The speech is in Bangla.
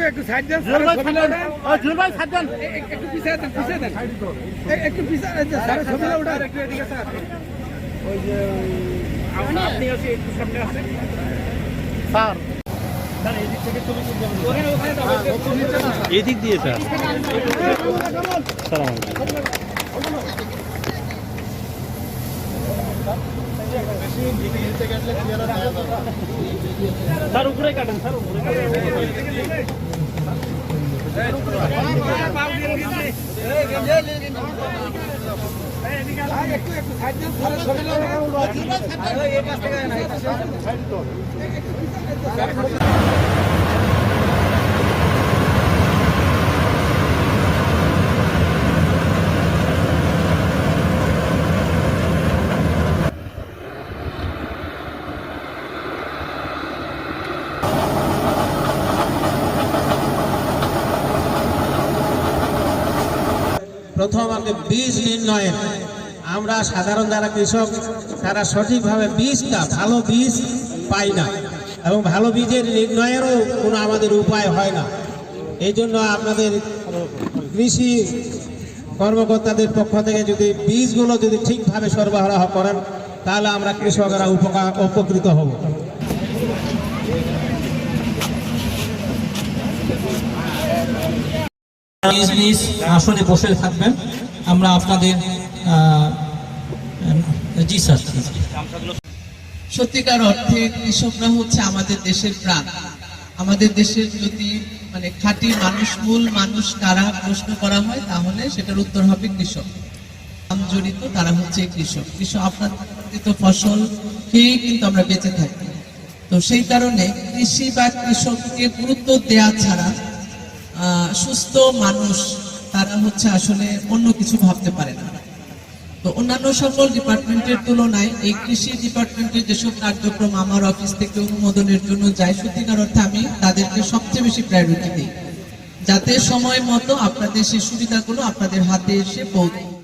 একটু সাইড দেন, জুল ভাই সাইড দেন, একটু পিছিয়ে দেন, পিছিয়ে দেন, একটু পিছিয়ে দেন স্যার, ছবিটা ওঠান একটু এদিকে স্যার। ওই যে আপনি আছে একটু সামনে আসেন স্যার, স্যার এদিক থেকে ছবি তুলতে হবে, ওখানে ওখানে একটু নিচে না স্যার, এদিক দিয়ে স্যার। সালাম স্যার, উপরে কাটেন স্যার, উপরে প্রথম আপনি বীজ নির্ণয়ের, আমরা সাধারণ যারা কৃষক তারা সঠিকভাবে বীজটা ভালো বীজ পাই না এবং ভালো বীজের নির্ণয়েরও কোনো আমাদের উপায় হয় না। এই জন্য আপনাদের কৃষি কর্মকর্তাদের পক্ষ থেকে যদি বীজগুলো যদি ঠিকভাবে সরবরাহ করেন তাহলে আমরা কৃষকরা উপকৃত হব। আসলে বসে থাকবেন, আমরা আপনাদের জি স্যার। সত্যিকার অর্থে কৃষকরা হচ্ছে আমাদের দেশের প্রাণ। আমাদের দেশের যদি মানে খাঁটি মানুষ, মূল মানুষ কারা প্রশ্ন করা হয় তাহলে সেটার উত্তর হবে কৃষক। জড়িত তারা হচ্ছে কৃষক। কৃষক আপনাদের ফসল খেয়ে কিন্তু আমরা বেঁচে থাকি। তো সেই কারণে কৃষি বা কৃষককে গুরুত্ব দেওয়া ছাড়া সুস্থ মানুষ তারা হচ্ছে আসলে অন্য কিছু ভাবতে পারে না। তো অন্যান্য সকল ডিপার্টমেন্টের তুলনায় এই কৃষি ডিপার্টমেন্টের যেসব কার্যক্রম আমার অফিস থেকে অনুমোদনের জন্য যায়, সত্যিকার অর্থে আমি তাদেরকে সবচেয়ে বেশি প্রায়োরিটি দিই, যাতে সময় মতো আপনাদের সেই সুবিধাগুলো আপনাদের হাতে এসে পৌঁছায়।